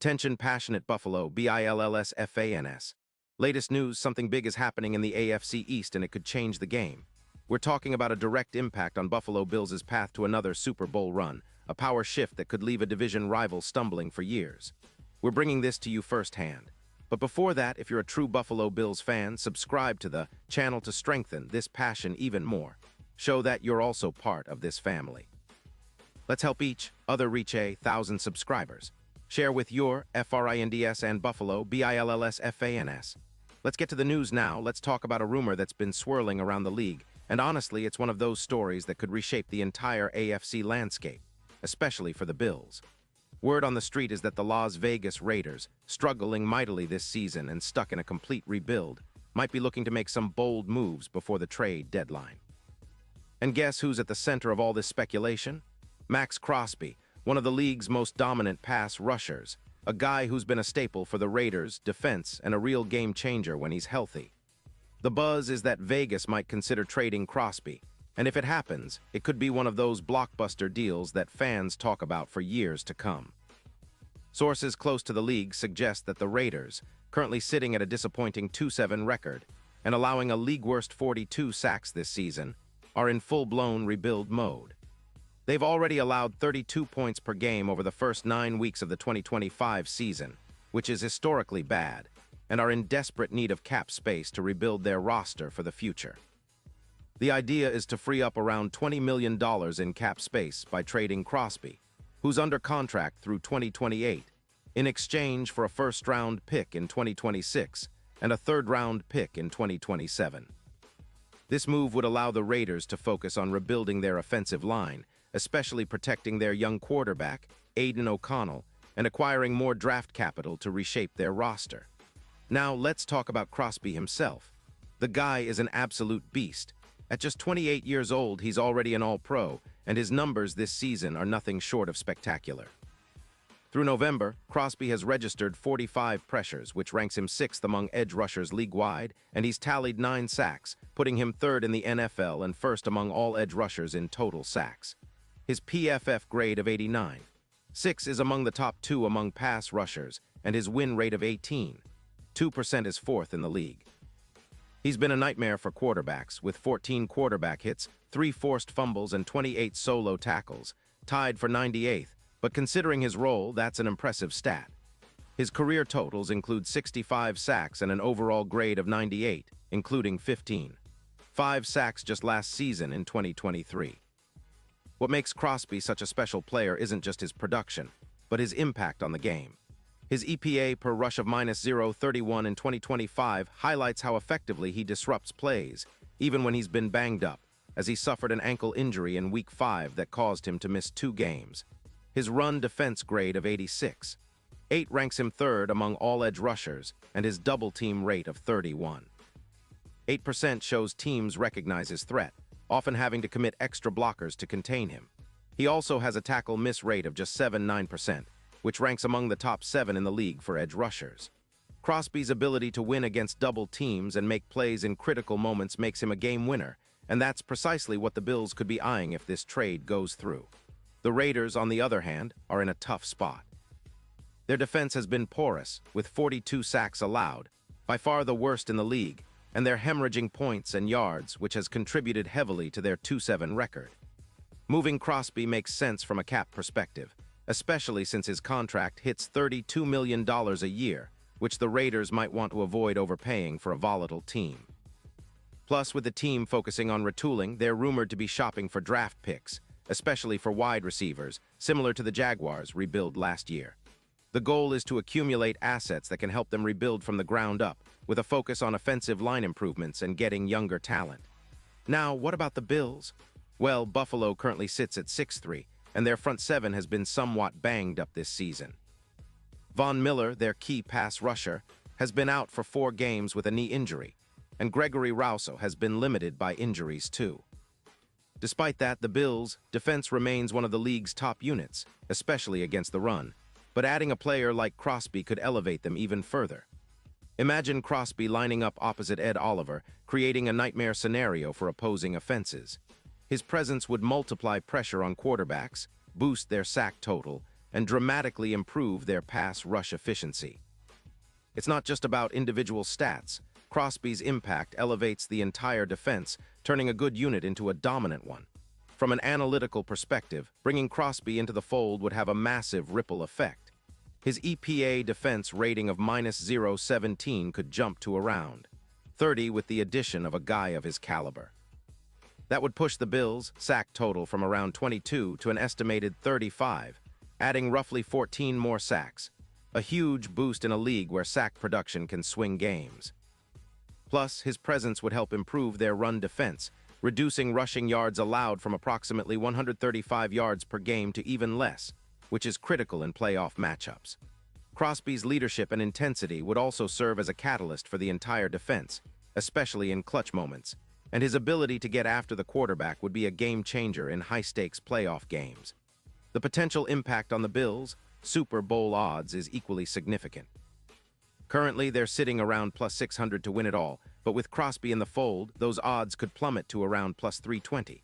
Attention passionate Buffalo, BILLSFANS. Latest news, something big is happening in the AFC East and it could change the game. We're talking about a direct impact on Buffalo Bills' path to another Super Bowl run, a power shift that could leave a division rival stumbling for years. We're bringing this to you firsthand. But before that, if you're a true Buffalo Bills fan, subscribe to the channel to strengthen this passion even more. Show that you're also part of this family. Let's help each other reach 1,000 subscribers. Share with your FRINDS and Buffalo, BILLSFANS. Let's get to the news now. Let's talk about a rumor that's been swirling around the league, and honestly, it's one of those stories that could reshape the entire AFC landscape, especially for the Bills. Word on the street is that the Las Vegas Raiders, struggling mightily this season and stuck in a complete rebuild, might be looking to make some bold moves before the trade deadline. And guess who's at the center of all this speculation? Max Crosby, one of the league's most dominant pass rushers, a guy who's been a staple for the Raiders' defense and a real game changer when he's healthy. The buzz is that Vegas might consider trading Crosby, and if it happens, it could be one of those blockbuster deals that fans talk about for years to come. Sources close to the league suggest that the Raiders, currently sitting at a disappointing 2-7 record and allowing a league-worst 42 sacks this season, are in full-blown rebuild mode. They've already allowed 32 points per game over the first 9 weeks of the 2025 season, which is historically bad, and are in desperate need of cap space to rebuild their roster for the future. The idea is to free up around $20 million in cap space by trading Crosby, who's under contract through 2028, in exchange for a first-round pick in 2026 and a third-round pick in 2027. This move would allow the Raiders to focus on rebuilding their offensive line, especially protecting their young quarterback, Aiden O'Connell, and acquiring more draft capital to reshape their roster. Now, let's talk about Crosby himself. The guy is an absolute beast. At just 28 years old, he's already an All-Pro, and his numbers this season are nothing short of spectacular. Through November, Crosby has registered 45 pressures, which ranks him 6th among edge rushers league-wide, and he's tallied 9 sacks, putting him 3rd in the NFL and 1st among all edge rushers in total sacks. His PFF grade of 89. 6 is among the top 2 among pass rushers, and his win rate of 18. 2% is 4th in the league. He's been a nightmare for quarterbacks, with 14 quarterback hits, 3 forced fumbles, and 28 solo tackles, tied for 98th, but considering his role, that's an impressive stat. His career totals include 65 sacks and an overall grade of 98, including 15. 5 sacks just last season in 2023. What makes Crosby such a special player isn't just his production, but his impact on the game. His EPA per rush of -0.31 in 2025 highlights how effectively he disrupts plays, even when he's been banged up, as he suffered an ankle injury in Week 5 that caused him to miss 2 games. His run defense grade of 86. 8 ranks him 3rd among all edge rushers, and his double-team rate of 31. 8% shows teams recognize his threat, often having to commit extra blockers to contain him. He also has a tackle miss rate of just 7.9%, which ranks among the top 7 in the league for edge rushers. Crosby's ability to win against double teams and make plays in critical moments makes him a game winner, and that's precisely what the Bills could be eyeing if this trade goes through. The Raiders, on the other hand, are in a tough spot. Their defense has been porous, with 42 sacks allowed, by far the worst in the league, and they're hemorrhaging points and yards, which has contributed heavily to their 2-7 record. Moving Crosby makes sense from a cap perspective, especially since his contract hits $32 million a year, which the Raiders might want to avoid overpaying for a volatile team. Plus, with the team focusing on retooling, they're rumored to be shopping for draft picks, especially for wide receivers, similar to the Jaguars' rebuild last year. The goal is to accumulate assets that can help them rebuild from the ground up, with a focus on offensive line improvements and getting younger talent. Now, what about the Bills? Well, Buffalo currently sits at 6-3, and their front 7 has been somewhat banged up this season. Von Miller, their key pass rusher, has been out for 4 games with a knee injury, and Gregory Rousseau has been limited by injuries too. Despite that, the Bills' defense remains one of the league's top units, especially against the run, but adding a player like Crosby could elevate them even further. Imagine Crosby lining up opposite Ed Oliver, creating a nightmare scenario for opposing offenses. His presence would multiply pressure on quarterbacks, boost their sack total, and dramatically improve their pass rush efficiency. It's not just about individual stats. Crosby's impact elevates the entire defense, turning a good unit into a dominant one. From an analytical perspective, bringing Crosby into the fold would have a massive ripple effect. His EPA defense rating of -0.17 could jump to around 30 with the addition of a guy of his caliber. That would push the Bills' sack total from around 22 to an estimated 35, adding roughly 14 more sacks, a huge boost in a league where sack production can swing games. Plus, his presence would help improve their run defense, reducing rushing yards allowed from approximately 135 yards per game to even less, which is critical in playoff matchups. Crosby's leadership and intensity would also serve as a catalyst for the entire defense, especially in clutch moments, and his ability to get after the quarterback would be a game-changer in high-stakes playoff games. The potential impact on the Bills' Super Bowl odds is equally significant. Currently, they're sitting around +600 to win it all, but with Crosby in the fold, those odds could plummet to around +320.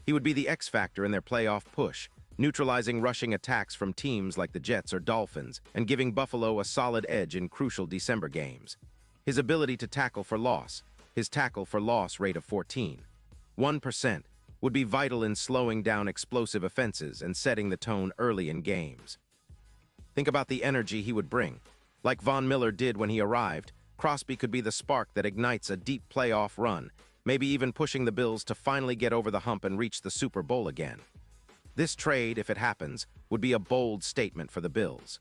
He would be the X-factor in their playoff push, neutralizing rushing attacks from teams like the Jets or Dolphins and giving Buffalo a solid edge in crucial December games. His ability to tackle for loss, his tackle-for-loss rate of 14.1%, would be vital in slowing down explosive offenses and setting the tone early in games. Think about the energy he would bring. Like Von Miller did when he arrived, Crosby could be the spark that ignites a deep playoff run, maybe even pushing the Bills to finally get over the hump and reach the Super Bowl again. This trade, if it happens, would be a bold statement for the Bills.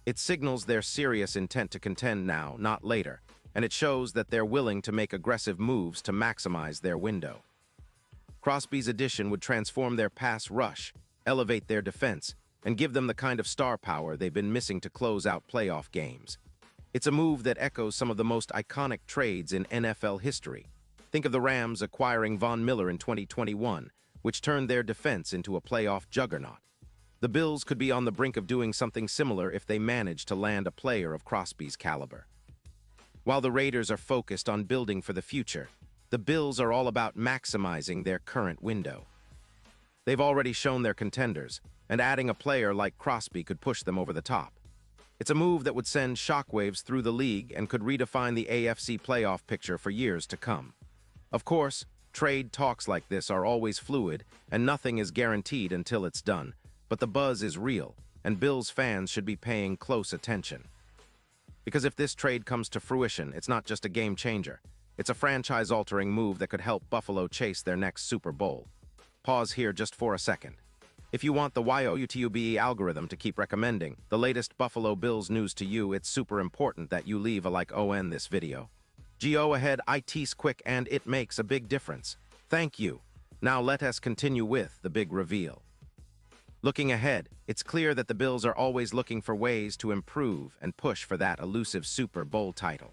It signals their serious intent to contend now, not later, and it shows that they're willing to make aggressive moves to maximize their window. Crosby's addition would transform their pass rush, elevate their defense, and give them the kind of star power they've been missing to close out playoff games. It's a move that echoes some of the most iconic trades in NFL history. Think of the Rams acquiring Von Miller in 2021, which turned their defense into a playoff juggernaut. The Bills could be on the brink of doing something similar if they manage to land a player of Crosby's caliber. While the Raiders are focused on building for the future, the Bills are all about maximizing their current window. They've already shown they're contenders, and adding a player like Crosby could push them over the top. It's a move that would send shockwaves through the league and could redefine the AFC playoff picture for years to come. Of course, trade talks like this are always fluid, and nothing is guaranteed until it's done, but the buzz is real, and Bills fans should be paying close attention. Because if this trade comes to fruition, it's not just a game changer. It's a franchise-altering move that could help Buffalo chase their next Super Bowl. Pause here just for a second. If you want the YouTube algorithm to keep recommending the latest Buffalo Bills news to you, it's super important that you leave a like on this video. Go ahead, it's quick and it makes a big difference. Thank you. Now let us continue with the big reveal. Looking ahead, it's clear that the Bills are always looking for ways to improve and push for that elusive Super Bowl title.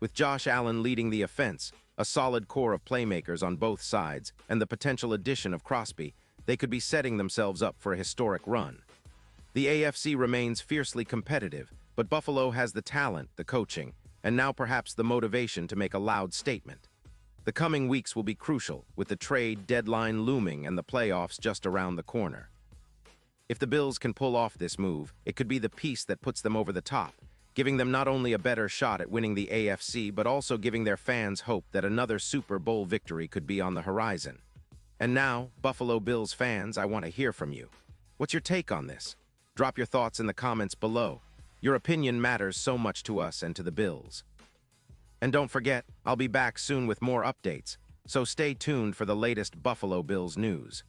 With Josh Allen leading the offense, a solid core of playmakers on both sides, and the potential addition of Crosby, they could be setting themselves up for a historic run. The AFC remains fiercely competitive, but Buffalo has the talent, the coaching, and now perhaps the motivation to make a loud statement. The coming weeks will be crucial, with the trade deadline looming and the playoffs just around the corner. If the Bills can pull off this move, it could be the piece that puts them over the top, giving them not only a better shot at winning the AFC, but also giving their fans hope that another Super Bowl victory could be on the horizon. And now, Buffalo Bills fans, I want to hear from you. What's your take on this? Drop your thoughts in the comments below. Your opinion matters so much to us and to the Bills. And don't forget, I'll be back soon with more updates, so stay tuned for the latest Buffalo Bills news.